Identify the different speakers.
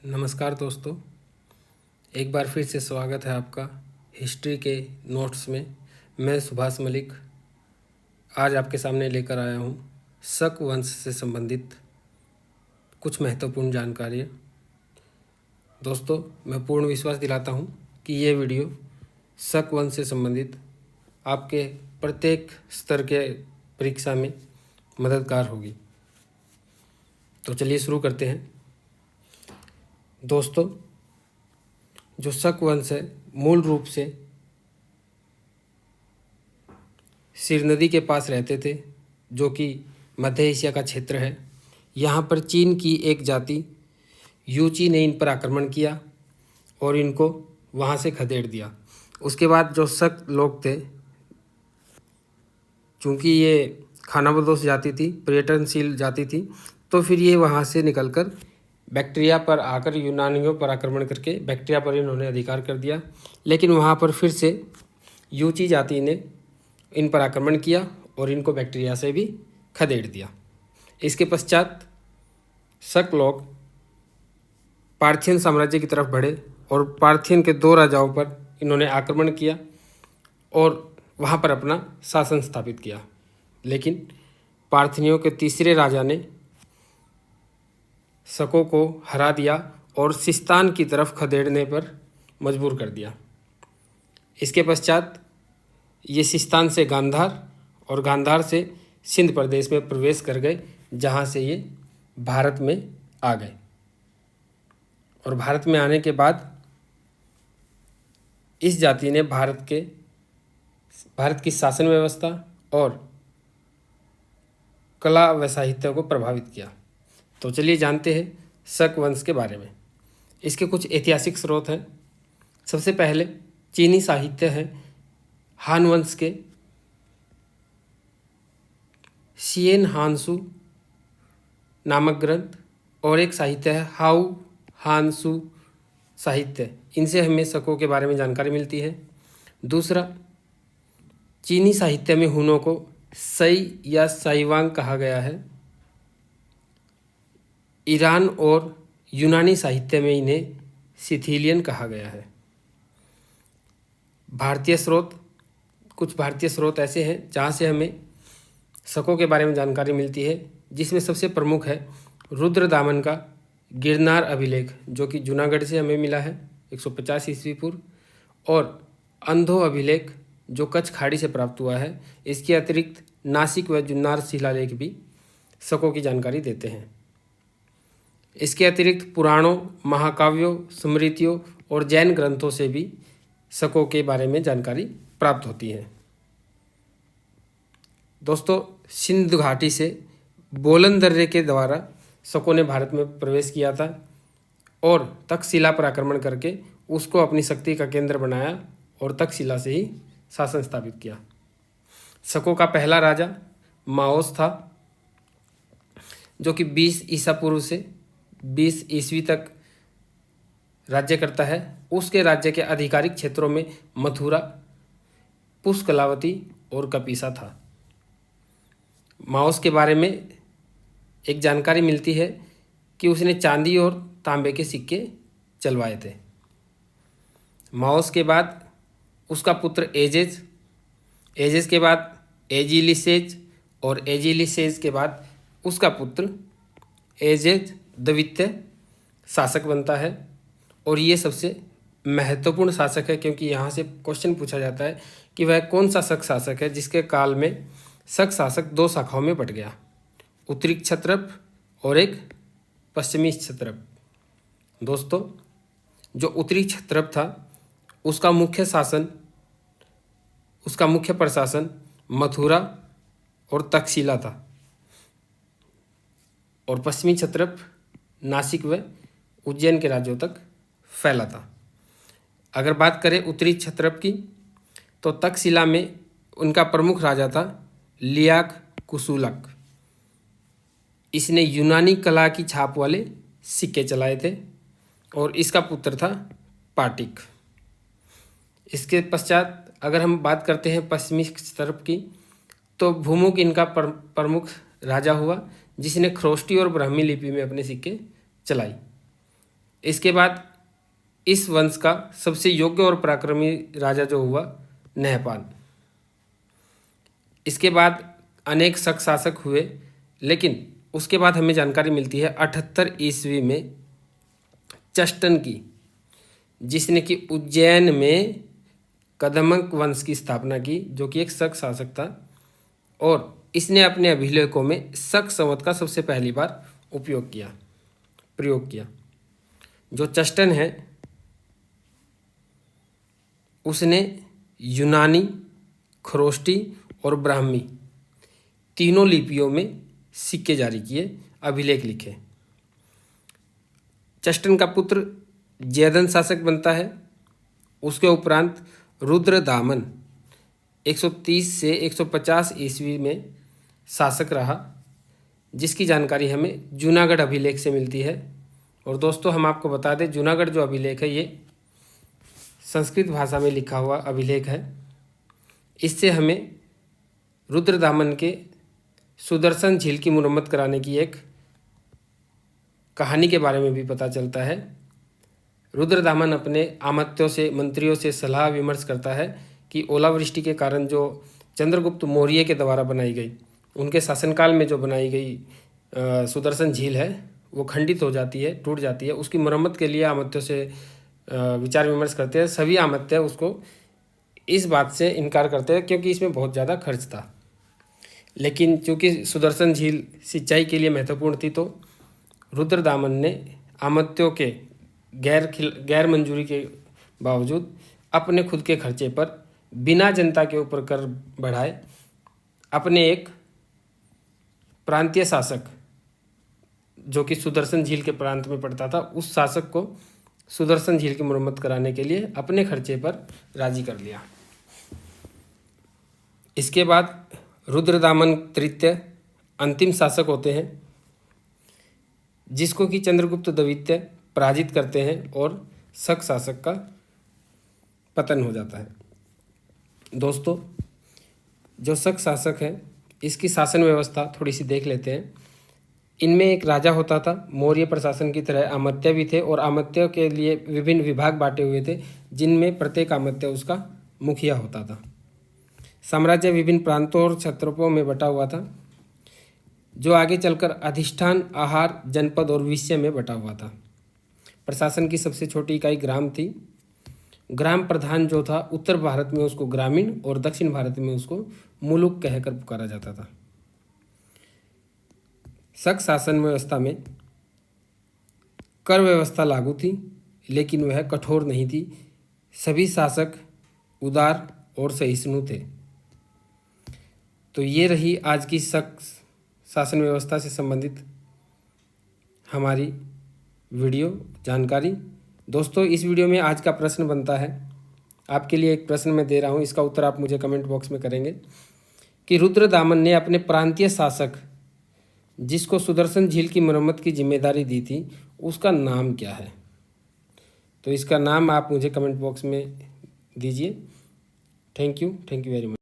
Speaker 1: नमस्कार दोस्तों, एक बार फिर से स्वागत है आपका हिस्ट्री के नोट्स में। मैं सुभाष मलिक आज आपके सामने लेकर आया हूँ शक वंश से संबंधित कुछ महत्वपूर्ण जानकारी। दोस्तों, मैं पूर्ण विश्वास दिलाता हूँ कि ये वीडियो शक वंश से संबंधित आपके प्रत्येक स्तर के परीक्षा में मददगार होगी। तो चलिए शुरू करते हैं। दोस्तों, जो शक वंश है मूल रूप से सिर नदी के पास रहते थे, जो कि मध्य एशिया का क्षेत्र है। यहाँ पर चीन की एक जाति यूची ने इन पर आक्रमण किया और इनको वहाँ से खदेड़ दिया। उसके बाद जो शक लोग थे, चूँकि ये खानाबदोश जाति थी, पर्यटनशील जाति थी, तो फिर ये वहाँ से निकलकर बैक्टीरिया पर आकर यूनानियों पर आक्रमण करके बैक्टीरिया पर इन्होंने अधिकार कर दिया। लेकिन वहाँ पर फिर से यूची जाति ने इन पर आक्रमण किया और इनको बैक्टीरिया से भी खदेड़ दिया। इसके पश्चात शक लोग पार्थियन साम्राज्य की तरफ बढ़े और पार्थियन के 2 राजाओं पर इन्होंने आक्रमण किया और वहाँ पर अपना शासन स्थापित किया। लेकिन पार्थियनों के तीसरे राजा ने शकों को हरा दिया और सिस्तान की तरफ खदेड़ने पर मजबूर कर दिया। इसके पश्चात ये सिस्तान से गांधार और गांधार से सिंध प्रदेश में प्रवेश कर गए, जहाँ से ये भारत में आ गए। और भारत में आने के बाद इस जाति ने भारत की शासन व्यवस्था और कला व साहित्य को प्रभावित किया। तो चलिए जानते हैं शक वंश के बारे में। इसके कुछ ऐतिहासिक स्रोत हैं। सबसे पहले चीनी साहित्य है हान वंश के शिएन हानसू नामक ग्रंथ, और एक साहित्य है हाउ हानसू साहित्य। इनसे हमें शकों के बारे में जानकारी मिलती है। दूसरा, चीनी साहित्य में हुनों को सई या साइवांग कहा गया है। ईरान और यूनानी साहित्य में इन्हें सिथिलियन कहा गया है। कुछ भारतीय स्रोत ऐसे हैं जहाँ से हमें शकों के बारे में जानकारी मिलती है, जिसमें सबसे प्रमुख है रुद्रदामन का गिरनार अभिलेख, जो कि जूनागढ़ से हमें मिला है 150 ईस्वी पूर्व, और अंधो अभिलेख जो कच्छ खाड़ी से प्राप्त हुआ है। इसके अतिरिक्त नासिक व जुन्नार शिलालेख भी शकों की जानकारी देते हैं। इसके अतिरिक्त पुराणों, महाकाव्यों, स्मृतियों और जैन ग्रंथों से भी शकों के बारे में जानकारी प्राप्त होती है। दोस्तों, सिंध घाटी से बोलन दर्रे के द्वारा शकों ने भारत में प्रवेश किया था और तक्षशिला पर आक्रमण करके उसको अपनी शक्ति का केंद्र बनाया और तक्षशिला से ही शासन स्थापित किया। शकों का पहला राजा माओस था, जो कि 20 ईसा पूर्व से 20 ईस्वी तक राज्य करता है। उसके राज्य के आधिकारिक क्षेत्रों में मथुरा, पुष्कलावती और कपीसा था। माओस के बारे में एक जानकारी मिलती है कि उसने चांदी और तांबे के सिक्के चलवाए थे। माओस के बाद उसका पुत्र एजेज के बाद एजिलिसेज, और एजिलिसेज के बाद उसका पुत्र एजेज द्वितीय शासक बनता है। और ये सबसे महत्वपूर्ण शासक है, क्योंकि यहाँ से क्वेश्चन पूछा जाता है कि वह कौन सा शक शासक है जिसके काल में शक शासक 2 शाखाओं में बट गया, उत्तरी क्षत्रप और एक पश्चिमी क्षत्रप। दोस्तों, जो उत्तरी क्षत्रप था उसका मुख्य प्रशासन मथुरा और तक्षशिला था, और पश्चिमी क्षत्रप नासिक व उज्जैन के राज्यों तक फैला था। अगर बात करें उत्तरी क्षत्रप की, तो तक्षशिला में उनका प्रमुख राजा था लियाक कुशुलक। इसने यूनानी कला की छाप वाले सिक्के चलाए थे और इसका पुत्र था पाटिक। इसके पश्चात अगर हम बात करते हैं पश्चिमी क्षत्रप की, तो भूमुक इनका प्रमुख राजा हुआ, जिसने ख्रोष्टी और ब्राह्मी लिपि में अपने सिक्के चलाई। इसके बाद इस वंश का सबसे योग्य और पराक्रमी राजा जो हुआ नहपान। इसके बाद अनेक शक शासक हुए, लेकिन उसके बाद हमें जानकारी मिलती है 78 ईस्वी में चष्टन की, जिसने कि उज्जैन में कदम्ब वंश की स्थापना की, जो कि एक शक शासक था, और इसने अपने अभिलेखों में शक संवत का सबसे पहली बार प्रयोग किया। जो चष्टन है उसने यूनानी, खरोष्टी और ब्राह्मी तीनों लिपियों में सिक्के जारी किए, अभिलेख लिखे। चष्टन का पुत्र जयद्रथ शासक बनता है। उसके उपरांत रुद्रदामन 130 से 150 ईस्वी में शासक रहा, जिसकी जानकारी हमें जूनागढ़ अभिलेख से मिलती है। और दोस्तों हम आपको बता दें, जूनागढ़ जो अभिलेख है ये संस्कृत भाषा में लिखा हुआ अभिलेख है। इससे हमें रुद्रदामन के सुदर्शन झील की मुरम्मत कराने की एक कहानी के बारे में भी पता चलता है। रुद्रदामन अपने आमत्यों से, मंत्रियों से सलाह विमर्श करता है कि ओलावृष्टि के कारण जो चंद्रगुप्त मौर्य के द्वारा बनाई गई, उनके शासनकाल में जो बनाई गई सुदर्शन झील है वो खंडित हो जाती है, टूट जाती है। उसकी मरम्मत के लिए आमत्यों से विचार विमर्श करते हैं। सभी आमत्य उसको इस बात से इनकार करते हैं क्योंकि इसमें बहुत ज़्यादा खर्च था। लेकिन चूँकि सुदर्शन झील सिंचाई के लिए महत्वपूर्ण थी, तो रुद्रदामन ने आमत्यों के गैर मंजूरी के बावजूद अपने खुद के खर्चे पर बिना जनता के ऊपर कर बढ़ाए अपने एक प्रांतीय शासक, जो कि सुदर्शन झील के प्रांत में पड़ता था, उस शासक को सुदर्शन झील की मरम्मत कराने के लिए अपने खर्चे पर राजी कर लिया। इसके बाद रुद्रदामन तृतीय अंतिम शासक होते हैं, जिसको कि चंद्रगुप्त द्वितीय पराजित करते हैं और शक शासक का पतन हो जाता है। दोस्तों जो शक शासक है, इसकी शासन व्यवस्था थोड़ी सी देख लेते हैं। इनमें एक राजा होता था, मौर्य प्रशासन की तरह आमत्य भी थे, और आमत्य के लिए विभिन्न विभाग बांटे हुए थे, जिनमें प्रत्येक आमत्य उसका मुखिया होता था। साम्राज्य विभिन्न प्रांतों और क्षत्रपों में बटा हुआ था, जो आगे चलकर अधिष्ठान, आहार, जनपद और विषय में बटा हुआ था। प्रशासन की सबसे छोटी इकाई ग्राम थी। ग्राम प्रधान जो था, उत्तर भारत में उसको ग्रामीण और दक्षिण भारत में उसको मुलुक कहकर पुकारा जाता था। शक शासन व्यवस्था में कर व्यवस्था लागू थी, लेकिन वह कठोर नहीं थी। सभी शासक उदार और सहिष्णु थे। तो ये रही आज की शक शासन व्यवस्था से संबंधित हमारी वीडियो जानकारी। दोस्तों इस वीडियो में आज का प्रश्न बनता है, आपके लिए एक प्रश्न मैं दे रहा हूँ, इसका उत्तर आप मुझे कमेंट बॉक्स में करेंगे कि रुद्रदामन ने अपने प्रांतीय शासक, जिसको सुदर्शन झील की मरम्मत की जिम्मेदारी दी थी, उसका नाम क्या है? तो इसका नाम आप मुझे कमेंट बॉक्स में दीजिए। Thank you very much.